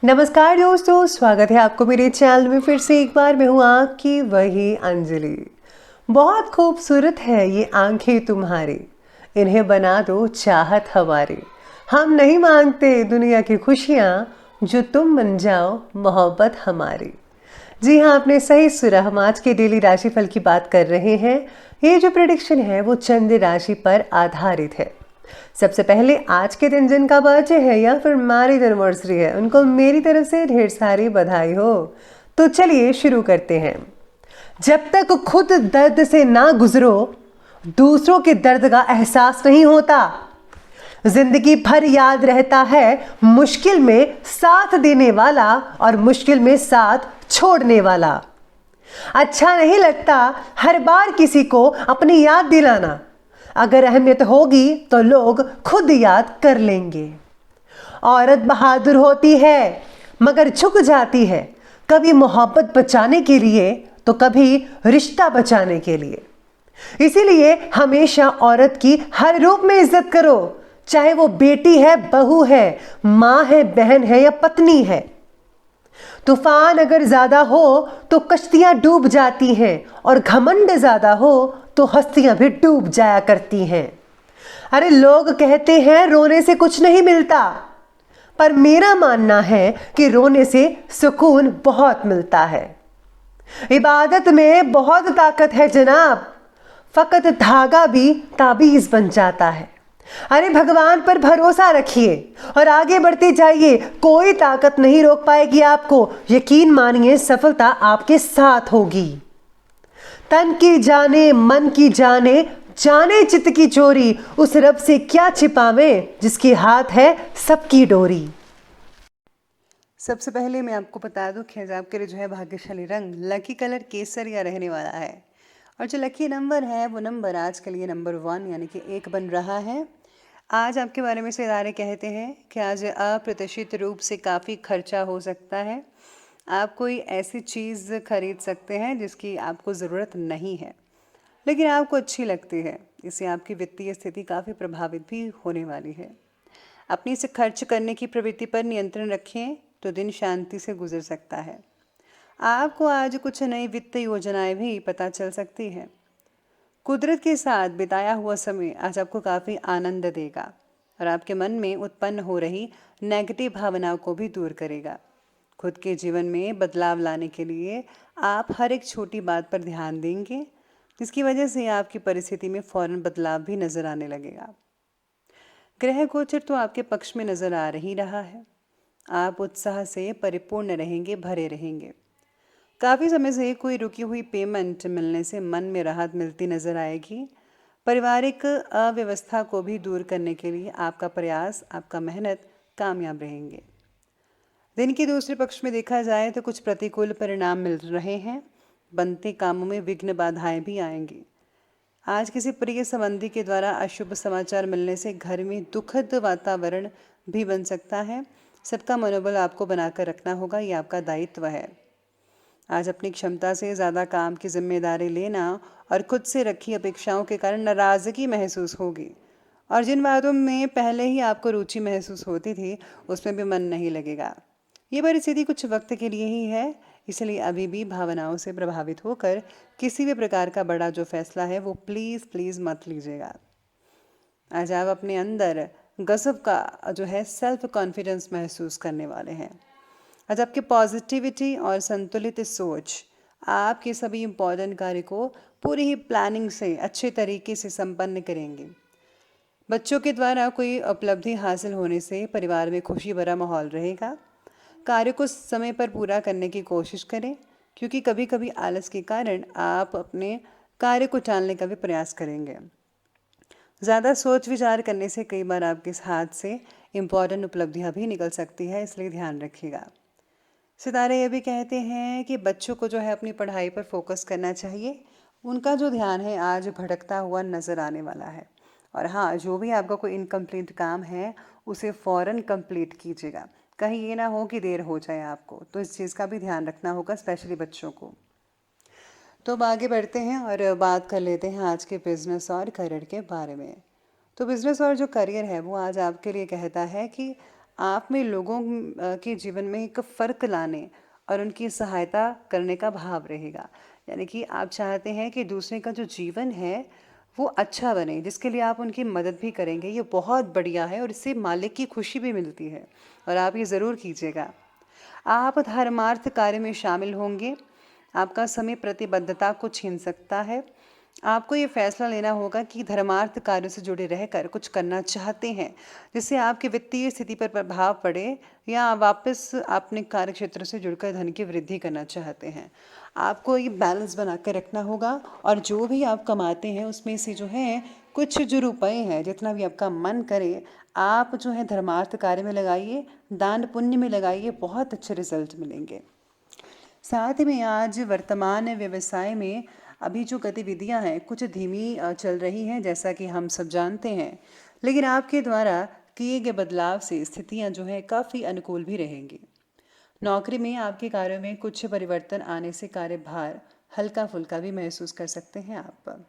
नमस्कार दोस्तों, स्वागत है आपको मेरे चैनल में फिर से एक बार। मैं हूँ आपकी वही अंजलि। बहुत खूबसूरत है ये आंखें तुम्हारी, इन्हें बना दो चाहत हमारी। हम नहीं मांगते दुनिया की खुशियाँ, जो तुम बन जाओ मोहब्बत हमारी। जी हाँ, आपने सही सुना। हम आज के डेली राशिफल की बात कर रहे हैं। ये जो प्रेडिक्शन है वो चंद्र राशि पर आधारित है। सबसे पहले आज के दिन जिनका बर्थडे है या फिर मैरिज एनिवर्सरी है, उनको मेरी तरफ से ढेर सारी बधाई हो। तो चलिए शुरू करते हैं। जब तक खुद दर्द से ना गुजरो, दूसरों के दर्द का एहसास नहीं होता। जिंदगी भर याद रहता है मुश्किल में साथ देने वाला और मुश्किल में साथ छोड़ने वाला। अच्छा नहीं लगता हर बार किसी को अपनी याद दिलाना। अगर अहमियत होगी तो लोग खुद याद कर लेंगे। औरत बहादुर होती है मगर झुक जाती है, कभी मोहब्बत बचाने के लिए तो कभी रिश्ता बचाने के लिए। इसीलिए हमेशा औरत की हर रूप में इज्जत करो, चाहे वो बेटी है, बहू है, माँ है, बहन है या पत्नी है। तूफान अगर ज्यादा हो तो कश्तियां डूब जाती हैं, और घमंड ज्यादा हो तो हस्तियां भी डूब जाया करती हैं। अरे लोग कहते हैं रोने से कुछ नहीं मिलता, पर मेरा मानना है कि रोने से सुकून बहुत मिलता है। इबादत में बहुत ताकत है जनाब, फकत धागा भी ताबीज बन जाता है। अरे भगवान पर भरोसा रखिए और आगे बढ़ते जाइए, कोई ताकत नहीं रोक पाएगी आपको। यकीन मानिए सफलता आपके साथ होगी। तन की जाने मन की जाने, जाने चित्त की चोरी, उस रब से क्या छिपावे जिसके हाथ है सबकी डोरी। सबसे पहले मैं आपको बता दूं कि आज आपके लिए जो है भाग्यशाली रंग लकी कलर केसरिया रहने वाला है, और जो लकी नंबर है वो नंबर आज के लिए नंबर 1 यानी कि 1 बन रहा है। आज आपके बारे में सितारे कहते हैं कि आज अप्रत्याशित रूप से काफ़ी खर्चा हो सकता है। आप कोई ऐसी चीज़ खरीद सकते हैं जिसकी आपको ज़रूरत नहीं है, लेकिन आपको अच्छी लगती है। इससे आपकी वित्तीय स्थिति काफ़ी प्रभावित भी होने वाली है। अपनी से खर्च करने की प्रवृत्ति पर नियंत्रण रखें तो दिन शांति से गुजर सकता है। आपको आज कुछ नई वित्त योजनाएं भी पता चल सकती हैं। कुदरत के साथ बिताया हुआ समय आज आपको काफ़ी आनंद देगा और आपके मन में उत्पन्न हो रही नेगेटिव भावनाओं को भी दूर करेगा। खुद के जीवन में बदलाव लाने के लिए आप हर एक छोटी बात पर ध्यान देंगे, जिसकी वजह से आपकी परिस्थिति में फौरन बदलाव भी नजर आने लगेगा। ग्रह गोचर तो आपके पक्ष में नजर आ ही रहा है। आप उत्साह से परिपूर्ण रहेंगे, भरे रहेंगे। काफ़ी समय से कोई रुकी हुई पेमेंट मिलने से मन में राहत मिलती नजर आएगी। पारिवारिक अव्यवस्था को भी दूर करने के लिए आपका प्रयास, आपका मेहनत कामयाब रहेंगे। दिन के दूसरे पक्ष में देखा जाए तो कुछ प्रतिकूल परिणाम मिल रहे हैं। बनते कामों में विघ्न बाधाएं भी आएंगी। आज किसी प्रिय संबंधी के द्वारा अशुभ समाचार मिलने से घर में दुखद वातावरण भी बन सकता है। सबका मनोबल आपको बनाकर रखना होगा, ये आपका दायित्व है। आज अपनी क्षमता से ज़्यादा काम की जिम्मेदारी लेना और खुद से रखी अपेक्षाओं के कारण नाराज़गी महसूस होगी, और जिन बातों में पहले ही आपको रुचि महसूस होती थी उसमें भी मन नहीं लगेगा। ये परिस्थिति कुछ वक्त के लिए ही है, इसलिए अभी भी भावनाओं से प्रभावित होकर किसी भी प्रकार का बड़ा जो फैसला है वो प्लीज़ प्लीज़ मत लीजिएगा। आज आप अपने अंदर गजब का जो है सेल्फ कॉन्फिडेंस महसूस करने वाले हैं। आज आपकी पॉजिटिविटी और संतुलित सोच आपके सभी इम्पोर्टेंट कार्य को पूरी ही प्लानिंग से अच्छे तरीके से संपन्न करेंगे। बच्चों के द्वारा कोई उपलब्धि हासिल होने से परिवार में खुशी भरा माहौल रहेगा। कार्य को समय पर पूरा करने की कोशिश करें, क्योंकि कभी कभी आलस के कारण आप अपने कार्य को टालने का भी प्रयास करेंगे। ज़्यादा सोच विचार करने से कई बार आपके हाथ से इम्पोर्टेंट उपलब्धियां भी निकल सकती है, इसलिए ध्यान रखिएगा। सितारे ये भी कहते हैं कि बच्चों को जो है अपनी पढ़ाई पर फोकस करना चाहिए। उनका जो ध्यान है आज भटकता हुआ नज़र आने वाला है। और हाँ, जो भी आपका कोई इनकम्प्लीट काम है उसे फ़ौरन कंप्लीट कीजिएगा। कहीं ये ना हो कि देर हो जाए आपको, तो इस चीज़ का भी ध्यान रखना होगा, स्पेशली बच्चों को। तो अब आगे बढ़ते हैं और बात कर लेते हैं आज के बिजनेस और करियर के बारे में। तो बिजनेस और जो करियर है वो आज आपके लिए कहता है कि आप में लोगों के जीवन में एक फ़र्क लाने और उनकी सहायता करने का भाव रहेगा। यानी कि आप चाहते हैं कि दूसरे का जो जीवन है वो अच्छा बने, जिसके लिए आप उनकी मदद भी करेंगे। ये बहुत बढ़िया है और इससे मालिक की खुशी भी मिलती है और आप ये ज़रूर कीजिएगा। आप धर्मार्थ कार्य में शामिल होंगे। आपका समय प्रतिबद्धता को छीन सकता है। आपको ये फैसला लेना होगा कि धर्मार्थ कार्य से जुड़े रहकर कुछ करना चाहते हैं जिससे आपकी वित्तीय स्थिति पर प्रभाव पड़े, या वापस अपने कार्य क्षेत्र से जुड़कर धन की वृद्धि करना चाहते हैं। आपको ये बैलेंस बना कर रखना होगा और जो भी आप कमाते हैं उसमें से जो है कुछ जो रुपए हैं, जितना भी आपका मन करे, आप जो है धर्मार्थ कार्य में लगाइए, दान पुण्य में लगाइए, बहुत अच्छे रिजल्ट मिलेंगे। साथ ही में आज वर्तमान व्यवसाय में अभी जो गतिविधियां हैं कुछ धीमी चल रही हैं, जैसा कि हम सब जानते हैं, लेकिन आपके द्वारा किए गए बदलाव से स्थितियां जो है काफ़ी अनुकूल भी रहेंगी। नौकरी में आपके कार्यों में कुछ परिवर्तन आने से कार्यभार हल्का फुल्का भी महसूस कर सकते हैं आप।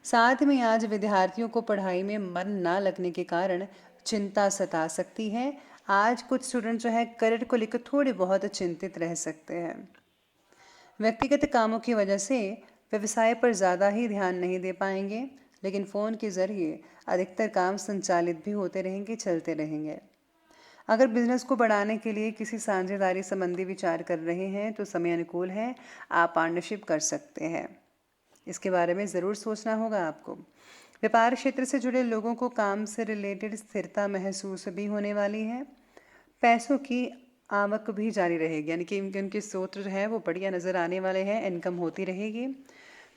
साथ में आज विद्यार्थियों को पढ़ाई में मन ना लगने के कारण चिंता सता सकती है। आज कुछ स्टूडेंट जो है करियर को लेकर थोड़े बहुत चिंतित रह सकते हैं। व्यक्तिगत कामों की वजह से व्यवसाय पर ज़्यादा ही ध्यान नहीं दे पाएंगे, लेकिन फ़ोन के ज़रिए अधिकतर काम संचालित भी होते रहेंगे, चलते रहेंगे। अगर बिजनेस को बढ़ाने के लिए किसी साझेदारी संबंधी विचार कर रहे हैं तो समय अनुकूल है, आप पार्टनरशिप कर सकते हैं। इसके बारे में ज़रूर सोचना होगा आपको। व्यापार क्षेत्र से जुड़े लोगों को काम से रिलेटेड स्थिरता महसूस भी होने वाली है। पैसों की आवक भी जारी रहेगी, यानी कि उनके स्रोत जो है वो बढ़िया नज़र आने वाले हैं, इनकम होती रहेगी।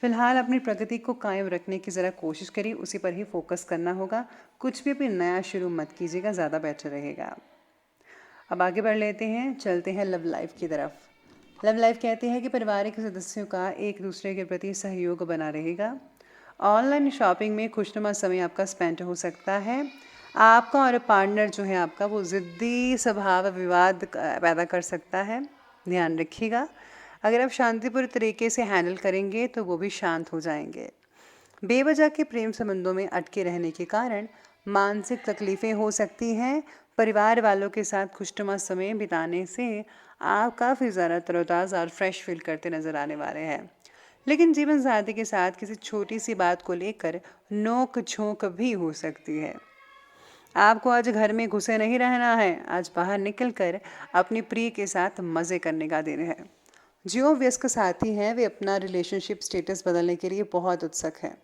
फिलहाल अपनी प्रगति को कायम रखने की ज़रा कोशिश करिए, उसी पर ही फोकस करना होगा। कुछ भी नया शुरू मत कीजिएगा, ज़्यादा बेटर रहेगा। अब आगे बढ़ लेते हैं, चलते हैं लव लाइफ की तरफ। लव लाइफ कहते हैं कि पारिवारिक सदस्यों का एक दूसरे के प्रति सहयोग बना रहेगा। ऑनलाइन शॉपिंग में खुशनुमा समय आपका स्पेंड हो सकता है। आपका और पार्टनर जो है आपका वो ज़िद्दी स्वभाव विवाद पैदा कर सकता है, ध्यान रखिएगा। अगर आप शांतिपूर्ण तरीके से हैंडल करेंगे तो वो भी शांत हो जाएंगे। बेवजह के प्रेम संबंधों में अटके रहने के कारण मानसिक तकलीफ़ें हो सकती हैं। परिवार वालों के साथ खुशनुमा समय बिताने से आप काफ़ी ज़्यादा तरोताज़ा और फ्रेश फील करते नज़र आने वाले हैं। लेकिन जीवन साथी के साथ किसी छोटी सी बात को लेकर नोक झोंक भी हो सकती है। आपको आज घर में घुसे नहीं रहना है, आज बाहर निकलकर अपनी प्रिय के साथ मज़े करने का दिन है। जो व्यस्क साथी हैं वे अपना रिलेशनशिप स्टेटस बदलने के लिए बहुत उत्सुक हैं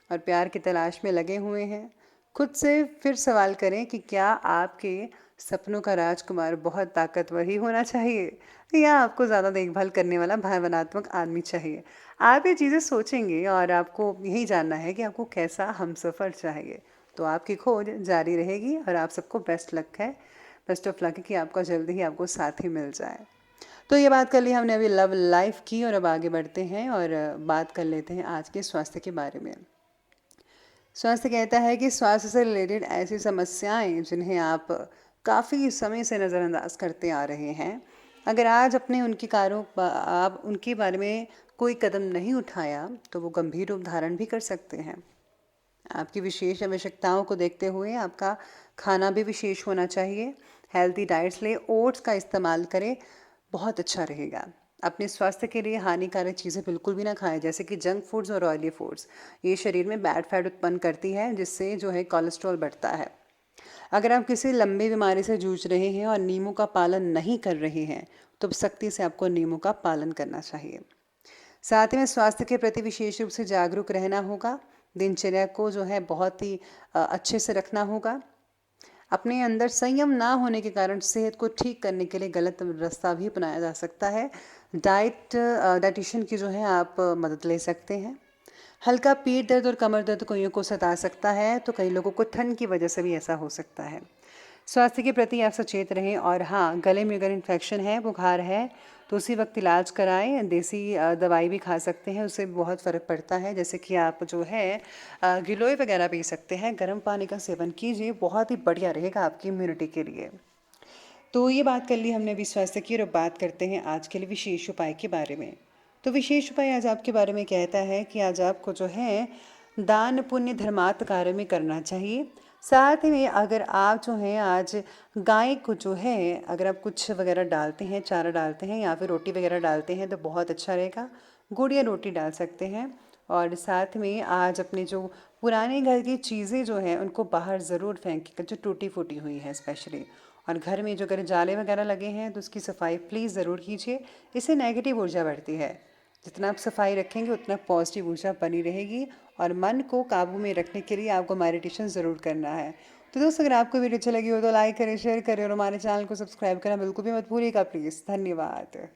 और प्यार की तलाश में लगे हुए हैं। खुद से फिर सवाल करें कि क्या आपके सपनों का राजकुमार बहुत ताकतवर ही होना चाहिए या आपको ज़्यादा देखभाल करने वाला भावनात्मक आदमी चाहिए। आप ये चीज़ें सोचेंगे और आपको यही जानना है कि आपको कैसा हमसफ़र चाहिए। तो आपकी खोज जारी रहेगी और आप सबको बेस्ट ऑफ लक है कि आपका जल्दी ही आपको साथी मिल जाए। तो ये बात कर ली हमने अभी लव लाइफ की, और अब आगे बढ़ते हैं और बात कर लेते हैं आज के स्वास्थ्य के बारे में। स्वास्थ्य कहता है कि स्वास्थ्य से रिलेटेड ऐसी समस्याएं जिन्हें आप काफ़ी समय से नज़रअंदाज करते आ रहे हैं, अगर आज अपने आप उनके बारे में कोई कदम नहीं उठाया तो वो गंभीर रूप धारण भी कर सकते हैं। आपकी विशेष आवश्यकताओं को देखते हुए आपका खाना भी विशेष होना चाहिए। हेल्दी डाइट्स ले, ओट्स का इस्तेमाल करें, बहुत अच्छा रहेगा। अपने स्वास्थ्य के लिए हानिकारक चीज़ें बिल्कुल भी ना खाएं, जैसे कि जंक फूड्स और ऑयली फूड्स। ये शरीर में बैड फैट उत्पन्न करती है जिससे जो है कोलेस्ट्रॉल बढ़ता है। अगर आप किसी लंबी बीमारी से जूझ रहे हैं और नियमों का पालन नहीं कर रहे हैं तो सख्ती से आपको नियमों का पालन करना चाहिए। साथ ही में स्वास्थ्य के प्रति विशेष रूप से जागरूक रहना होगा। दिनचर्या को जो है बहुत ही अच्छे से रखना होगा। अपने अंदर संयम ना होने के कारण सेहत को ठीक करने के लिए गलत रास्ता भी अपनाया जा सकता है। डाइटिशियन की जो है आप मदद ले सकते हैं। हल्का पीठ दर्द और कमर दर्द कईयों को सता सकता है, तो कई लोगों को ठंड की वजह से भी ऐसा हो सकता है। स्वास्थ्य के प्रति आप सचेत रहें, और हाँ, गले में अगर इन्फेक्शन है, बुखार है, तो उसी वक्त इलाज कराएं। देसी दवाई भी खा सकते हैं, उससे बहुत फ़र्क पड़ता है। जैसे कि आप जो है गिलोय वगैरह पी सकते हैं, गर्म पानी का सेवन कीजिए, बहुत ही बढ़िया रहेगा आपकी इम्यूनिटी के लिए। तो ये बात कर ली हमने अभी स्वास्थ्य की, और अब बात करते हैं आज के लिए विशेष उपाय के बारे में। तो विशेष उपाय आज आपके बारे में कहता है कि आज आपको जो है दान पुण्य धर्मार्थ कार्य में करना चाहिए। साथ ही में अगर आप जो हैं आज गाय को जो है अगर आप कुछ वगैरह डालते हैं, चारा डालते हैं या फिर रोटी वगैरह डालते हैं तो बहुत अच्छा रहेगा। गुड़ या रोटी डाल सकते हैं। और साथ में आज अपने जो पुराने घर की चीज़ें जो हैं उनको बाहर ज़रूर फेंकें, जो टूटी फूटी हुई है स्पेशली। और घर में जो अगर जाले वगैरह लगे हैं तो उसकी सफाई प्लीज़ ज़रूर कीजिए। इससे नेगेटिव ऊर्जा बढ़ती है। जितना आप सफाई रखेंगे उतना पॉजिटिव ऊर्जा बनी रहेगी। और मन को काबू में रखने के लिए आपको मेडिटेशन ज़रूर करना है। तो दोस्तों, अगर आपको वीडियो अच्छी लगी हो तो लाइक करें, शेयर करें और हमारे चैनल को सब्सक्राइब करना बिल्कुल भी मत भूलिएगा प्लीज़। धन्यवाद।